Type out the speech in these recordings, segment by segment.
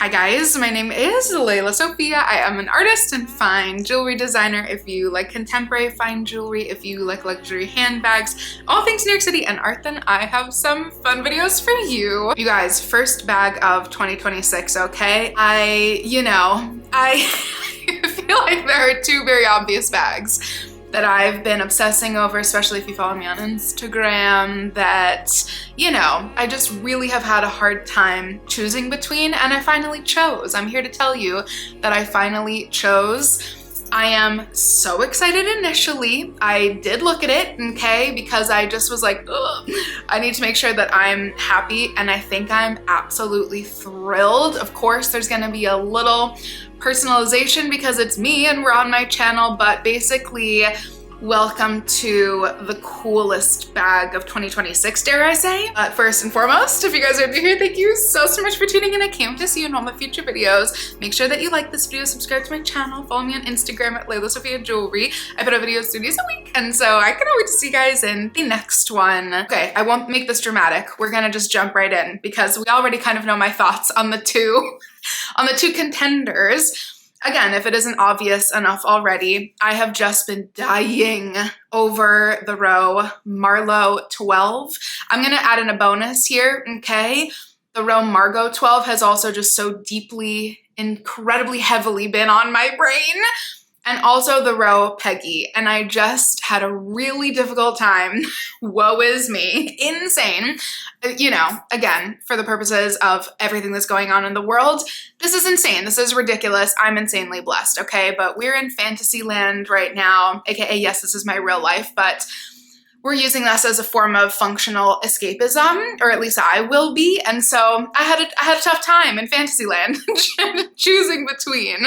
Hi guys, my name is Lelasophia. I am an artist and fine jewelry designer. If you like contemporary fine jewelry, if you like luxury handbags, all things New York City and art, then I have some fun videos for you. You guys, first bag of 2026, okay? I feel like there are two very obvious bags that I've been obsessing over, especially if you follow me on Instagram, that, I just really have had a hard time choosing between, and I finally chose. I'm here to tell you that I finally chose. I am so excited initially. I did look at it, okay, because I just was like, ugh, I need to make sure that I'm happy, and I think I'm absolutely thrilled. Of course, there's gonna be a little personalization because it's me and we're on my channel, but basically, welcome to the coolest bag of 2026, dare I say. But first and foremost, if you guys are new here, thank you so much for tuning in. I can't wait to see you in all my future videos. Make sure that you like this video, subscribe to my channel, follow me on Instagram at lelasophia jewelry. I put out videos 2 days a week, and so I cannot wait to see you guys in the next one. Okay, I won't make this dramatic. We're gonna just jump right in because we already kind of know my thoughts on the two contenders. Again, if it isn't obvious enough already, I have just been dying over the row Marlowe 12. I'm gonna add in a bonus here, okay? The row Margot 12 has also just so deeply, incredibly heavily been on my brain. And also the row Peggy. And I just had a really difficult time. Woe is me. Insane. Again, for the purposes of everything that's going on in the world, this is insane. This is ridiculous. I'm insanely blessed, okay? But we're in fantasy land right now, aka yes, this is my real life, but we're using this as a form of functional escapism, or at least I will be. And so I had a tough time in fantasy land choosing between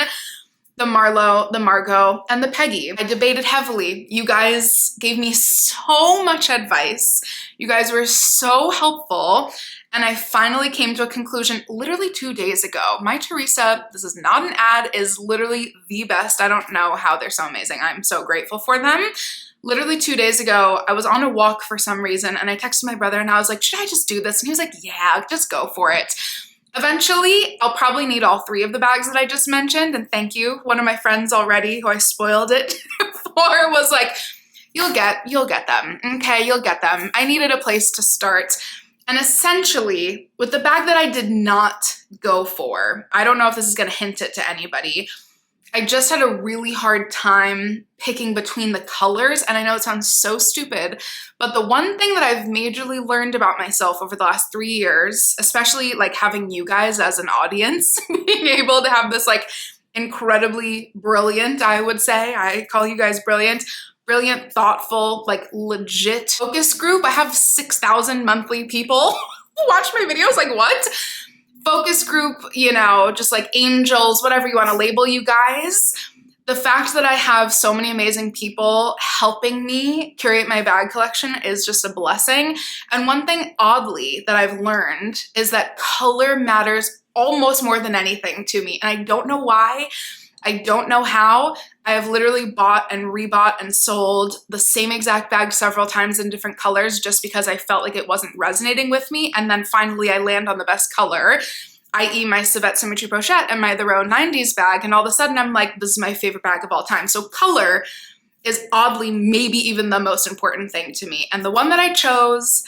the Marlowe, the Margot, and the Peggy. I debated heavily. You guys gave me so much advice. You guys were so helpful. And I finally came to a conclusion literally 2 days ago. My Teresa, this is not an ad, is literally the best. I don't know how they're so amazing. I'm so grateful for them. Literally 2 days ago, I was on a walk for some reason and I texted my brother and I was like, should I just do this? And he was like, yeah, just go for it. Eventually, I'll probably need all 3 of the bags that I just mentioned, and thank you. One of my friends already, who I spoiled it for, was like, you'll get them, okay, you'll get them. I needed a place to start. And essentially, with the bag that I did not go for, I don't know if this is gonna hint it to anybody, I just had a really hard time picking between the colors, and I know it sounds so stupid, but the one thing that I've majorly learned about myself over the last 3 years, especially like having you guys as an audience, being able to have this like incredibly brilliant, I would say, I call you guys brilliant, thoughtful, like legit focus group. I have 6,000 monthly people who watch my videos, like what? Focus group, just like angels, whatever you want to label you guys. The fact that I have so many amazing people helping me curate my bag collection is just a blessing. And one thing oddly that I've learned is that color matters almost more than anything to me. And I don't know why. I don't know how. I have literally bought and rebought and sold the same exact bag several times in different colors just because I felt like it wasn't resonating with me. And then finally I land on the best color, i.e. my Civet Symmetry Pochette and my The Row 90s bag. And all of a sudden I'm like, this is my favorite bag of all time. So color is oddly maybe even the most important thing to me. And the one that I chose,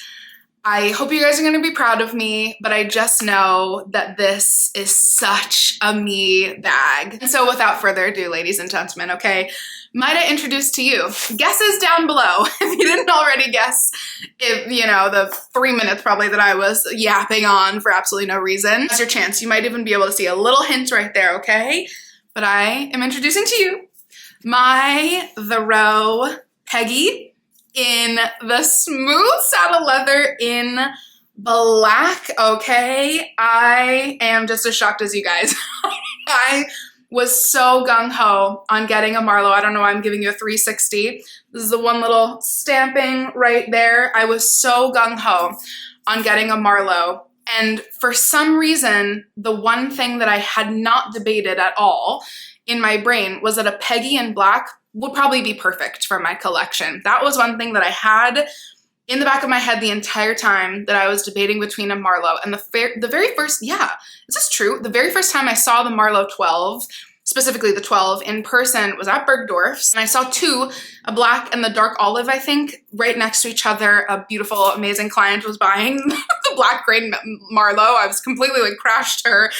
I hope you guys are gonna be proud of me, but I just know that this is such a me bag. And so without further ado, ladies and gentlemen, okay, might I introduce to you, guesses down below, if you didn't already guess, the 3 minutes probably that I was yapping on for absolutely no reason. That's your chance. You might even be able to see a little hint right there, okay? But I am introducing to you my The Row Peggy in the smooth saddle leather in black, okay? I am just as shocked as you guys. I was so gung-ho on getting a Marlowe. I don't know why I'm giving you a 360. This is the one little stamping right there. I was so gung-ho on getting a Marlowe. And for some reason, the one thing that I had not debated at all in my brain was that a Peggy in black would probably be perfect for my collection. That was one thing that I had in the back of my head the entire time that I was debating between a Marlowe and the very first, yeah, is this true? The very first time I saw the Marlowe 12, specifically the 12 in person, was at Bergdorf's, and I saw two, a black and the dark olive, I think, right next to each other. A beautiful, amazing client was buying the black grade Marlowe. I was completely like crashed her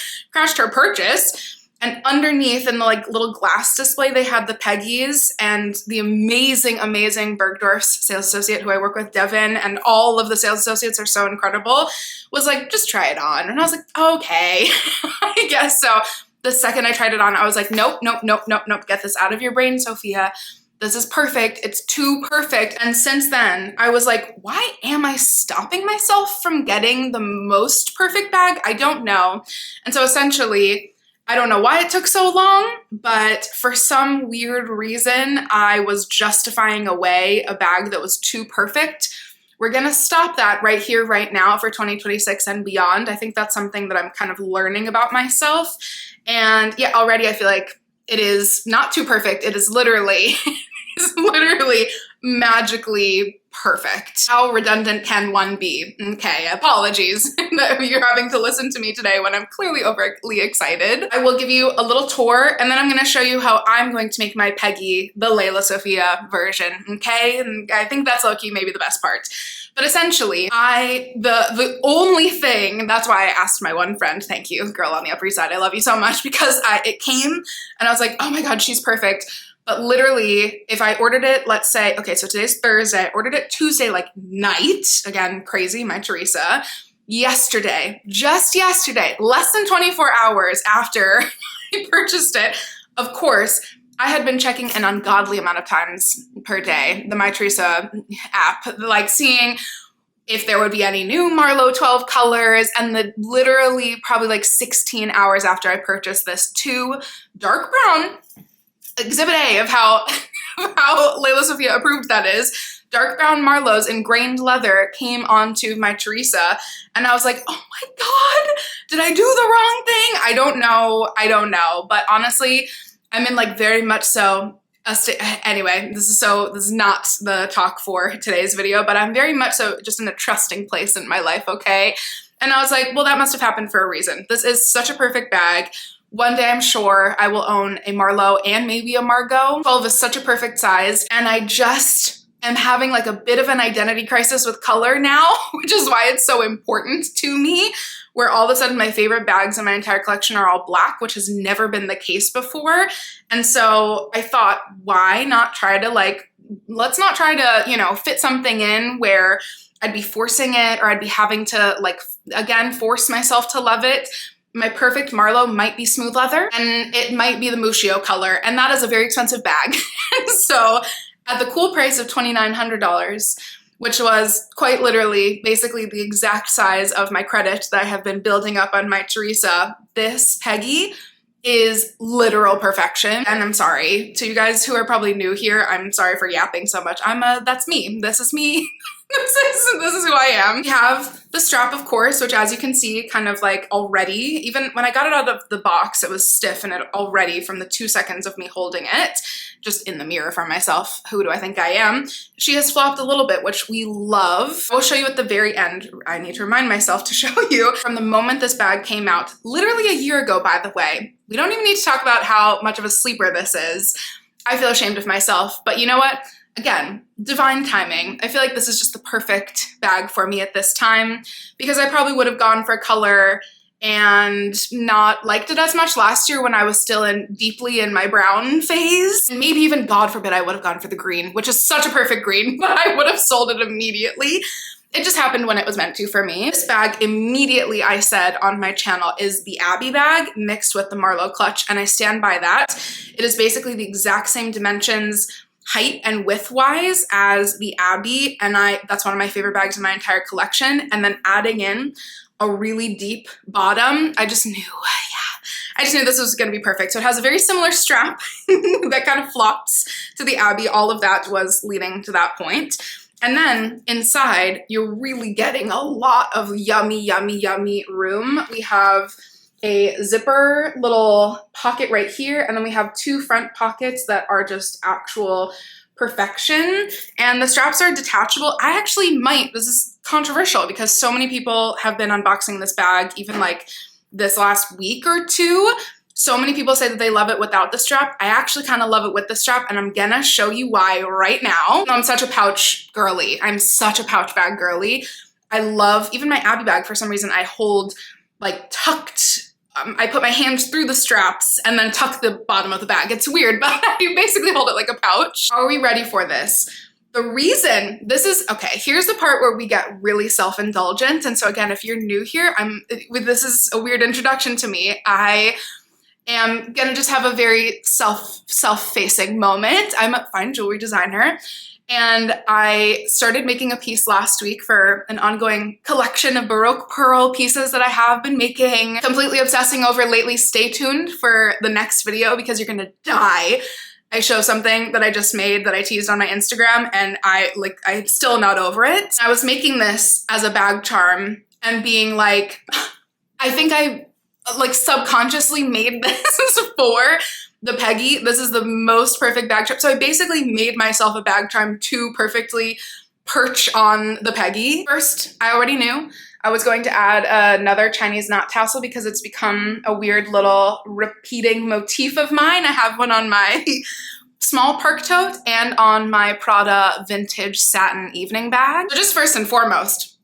purchase. And underneath in the like little glass display, they had the Peggy's, and the amazing, amazing Bergdorf's sales associate who I work with, Devin, and all of the sales associates are so incredible, was like, just try it on. And I was like, okay, I guess so. The second I tried it on, I was like, nope, nope, nope, nope, nope, get this out of your brain, Sophia. This is perfect. It's too perfect. And since then, I was like, why am I stopping myself from getting the most perfect bag? I don't know. And so essentially, I don't know why it took so long, but for some weird reason, I was justifying away a bag that was too perfect. We're gonna stop that right here, right now for 2026 and beyond. I think that's something that I'm kind of learning about myself. And yeah, already I feel like it is not too perfect. It is literally, magically perfect. How redundant can one be? Okay, apologies that you're having to listen to me today when I'm clearly overly excited. I will give you a little tour, and then I'm gonna show you how I'm going to make my Peggy the lelasophia version, okay? And I think that's low-key maybe the best part. But essentially, the only thing, that's why I asked my one friend, thank you, girl on the Upper East Side, I love you so much, because it came and I was like, oh my God, she's perfect. But literally, if I ordered it, let's say, okay, so today's Thursday, I ordered it Tuesday, like night, again, crazy, my Teresa, yesterday, just yesterday, less than 24 hours after I purchased it, of course, I had been checking an ungodly amount of times per day, the My Teresa app, like seeing if there would be any new Marlowe 12 colors, and literally probably like 16 hours after I purchased this, two dark brown, exhibit A of how lelasophia approved that is, dark brown Marlowe's in grained leather came onto my Teresa, and I was like, oh my God, did I do the wrong thing? I don't know, but honestly, I'm in like very much so anyway, this is not the talk for today's video, but I'm very much so just in a trusting place in my life, okay? And I was like, well, that must have happened for a reason. This is such a perfect bag. One day I'm sure I will own a Marlowe and maybe a Margot. 12 is such a perfect size, and I just am having like a bit of an identity crisis with color now, which is why it's so important to me, where all of a sudden my favorite bags in my entire collection are all black, which has never been the case before. And so I thought, why not try to let's not try to, you know, fit something in where I'd be forcing it, or I'd be having to like, again, force myself to love it. My perfect Marlowe might be smooth leather, and it might be the Mushio color, and that is a very expensive bag. So at the cool price of $2,900, which was quite literally basically the exact size of my credit that I have been building up on my Teresa, this Peggy is literal perfection. And I'm sorry to you guys who are probably new here. I'm sorry for yapping so much. That's me. This is me. This is who I am. We have the strap, of course, which as you can see, kind of like already, even when I got it out of the box, it was stiff, and it already from the 2 seconds of me holding it, just in the mirror for myself, who do I think I am? She has flopped a little bit, which we love. I will show you at the very end. I need to remind myself to show you from the moment this bag came out, literally a year ago, by the way. We don't even need to talk about how much of a sleeper this is. I feel ashamed of myself, but you know what? Again, divine timing. I feel like this is just the perfect bag for me at this time, because I probably would have gone for color and not liked it as much last year when I was still deeply in my brown phase. And maybe even, God forbid, I would have gone for the green, which is such a perfect green, but I would have sold it immediately. It just happened when it was meant to for me. This bag, immediately I said on my channel, is the Abby bag mixed with the Marlowe clutch, and I stand by that. It is basically the exact same dimensions, height and width wise, as the Abby, and that's one of my favorite bags in my entire collection. And then adding in a really deep bottom, I just knew this was gonna be perfect. So it has a very similar strap that kind of flops to the Abby. All of that was leading to that point. And then inside, you're really getting a lot of yummy, yummy, yummy room. We have a zipper little pocket right here, and then we have two front pockets that are just actual perfection. And the straps are detachable. I actually might, this is controversial because so many people have been unboxing this bag, even like this last week or two. So many people say that they love it without the strap. I actually kind of love it with the strap, and I'm gonna show you why right now. I'm such a pouch girly. I'm such a pouch bag girly. I love, even my Abby bag, for some reason, I hold like tucked, I put my hands through the straps and then tuck the bottom of the bag. It's weird, but I basically hold it like a pouch. Are we ready for this? The reason this is, okay, here's the part where we get really self-indulgent. And so again, if you're new here, this is a weird introduction to me. I am gonna just have a very self-facing moment. I'm a fine jewelry designer, and I started making a piece last week for an ongoing collection of Baroque pearl pieces that I have been making, completely obsessing over lately. Stay tuned for the next video because you're gonna die. I show something that I just made that I teased on my Instagram, and I'm still not over it. I was making this as a bag charm and being like, I think I like subconsciously made this for the Peggy. This is the most perfect bag charm. So I basically made myself a bag charm to perfectly perch on the Peggy. First, I already knew I was going to add another Chinese knot tassel because it's become a weird little repeating motif of mine. I have one on my small park tote and on my Prada vintage satin evening bag. So just first and foremost,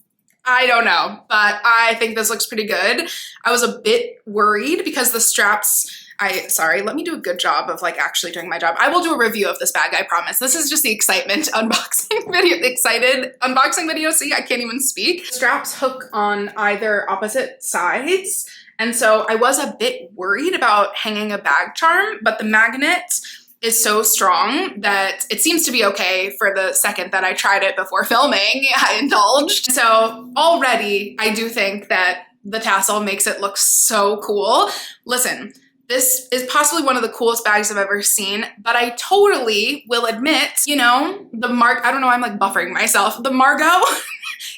I don't know, but I think this looks pretty good. I was a bit worried because the straps, sorry, let me do a good job of like actually doing my job. I will do a review of this bag, I promise. This is just the excitement unboxing video, excited unboxing video. See, I can't even speak. Straps hook on either opposite sides. And so I was a bit worried about hanging a bag charm, but the magnet is so strong that it seems to be okay for the second that I tried it before filming. I indulged. So already I do think that the tassel makes it look so cool. Listen, this is possibly one of the coolest bags I've ever seen, but I totally will admit, you know, I don't know, I'm like buffering myself. The Margot,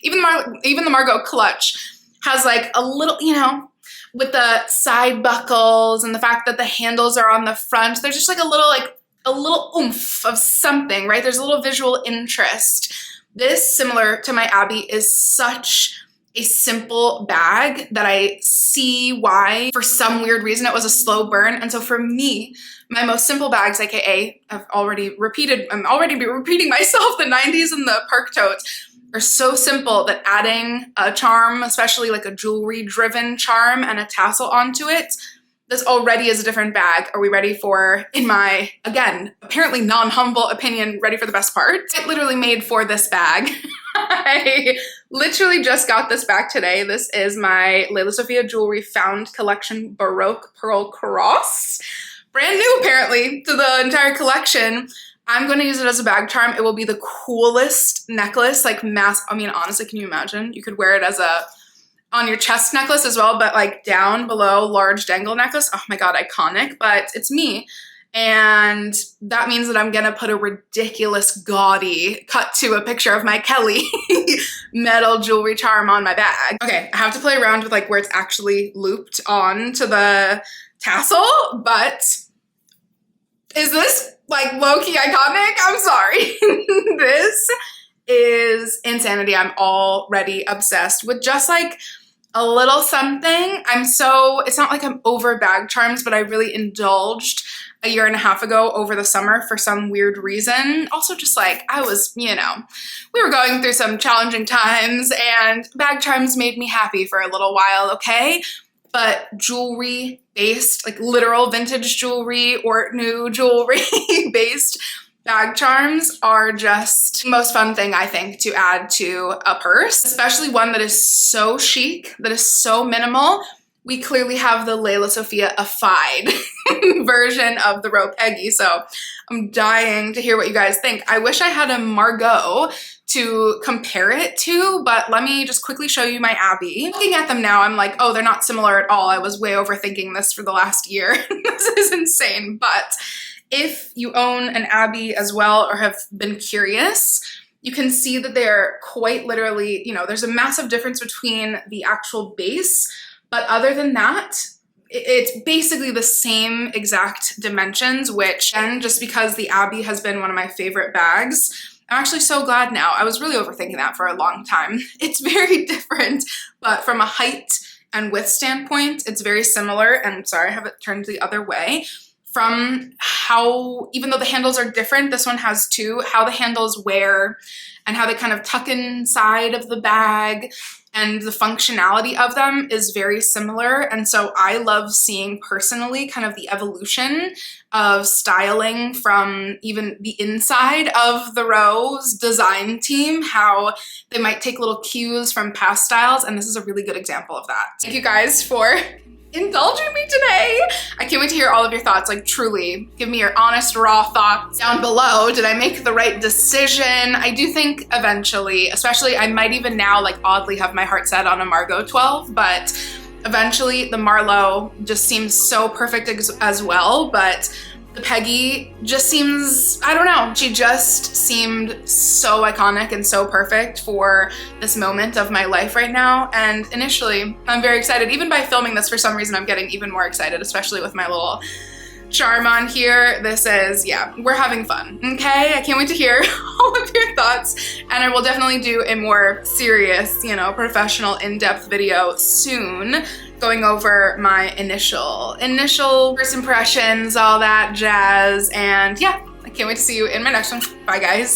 even the Margot clutch has like a little, you know, with the side buckles and the fact that the handles are on the front, there's just like a little oomph of something, right? There's a little visual interest. This, similar to my Abby, is such a simple bag that I see why, for some weird reason, it was a slow burn. And so for me, my most simple bags, aka I'm already repeating myself, the 90s and the park totes, are so simple that adding a charm, especially like a jewelry driven charm and a tassel onto it, this already is a different bag. Are we ready for, in my, again, apparently non-humble opinion, ready for the best part? It literally made for this bag. I literally just got this bag today. This is my lelasophia Jewelry Found Collection Baroque Pearl Cross. Brand new apparently to the entire collection. I'm going to use it as a bag charm. It will be the coolest necklace, like I mean, honestly, can you imagine? You could wear it as on your chest necklace as well, but like down below, large dangle necklace. Oh my God, iconic, but it's me. And that means that I'm gonna put a ridiculous gaudy cut to a picture of my Kelly metal jewelry charm on my bag. Okay, I have to play around with like where it's actually looped on to the tassel, but is this like low-key iconic? I'm sorry. This is insanity. I'm already obsessed with just like a little something. It's not like I'm over bag charms, but I really indulged a year and a half ago over the summer for some weird reason. Also just like I was, you know, we were going through some challenging times and bag charms made me happy for a little while, okay? But jewelry based, like literal vintage jewelry or new jewelry based bag charms are just the most fun thing, I think, to add to a purse, especially one that is so chic, that is so minimal. We clearly have the lelasophia-ified version of the Rope Peggy, so I'm dying to hear what you guys think. I wish I had a Margot to compare it to, but let me just quickly show you my Abby. Looking at them now, I'm like, oh, they're not similar at all. I was way overthinking this for the last year. This is insane, but if you own an Abby as well or have been curious, you can see that they're quite literally, you know, there's a massive difference between the actual base, but other than that, it's basically the same exact dimensions, which, and just because the Abbey has been one of my favorite bags, I'm actually so glad now. I was really overthinking that for a long time. It's very different, but from a height and width standpoint, it's very similar. And sorry, I have it turned the other way. From how, even though the handles are different, this one has two, how the handles wear and how they kind of tuck inside of the bag and the functionality of them is very similar. And so I love seeing personally kind of the evolution of styling from even the inside of the Rose design team, how they might take little cues from past styles. And this is a really good example of that. Thank you guys for indulging me today. I can't wait to hear all of your thoughts. Like, truly, give me your honest, raw thoughts down below. Did I make the right decision? I do think eventually, especially I might even now like oddly have my heart set on a Margot 12, but eventually the Marlowe just seems so perfect as well. But the Peggy just seems, I don't know, she just seemed so iconic and so perfect for this moment of my life right now. And initially, I'm very excited. Even by filming this, for some reason, I'm getting even more excited, especially with my little charm on here. This is, yeah, we're having fun, okay? I can't wait to hear all of your thoughts. And I will definitely do a more serious, you know, professional, in-depth video soon, going over my initial first impressions, all that jazz. And yeah, I can't wait to see you in my next one. Bye, guys.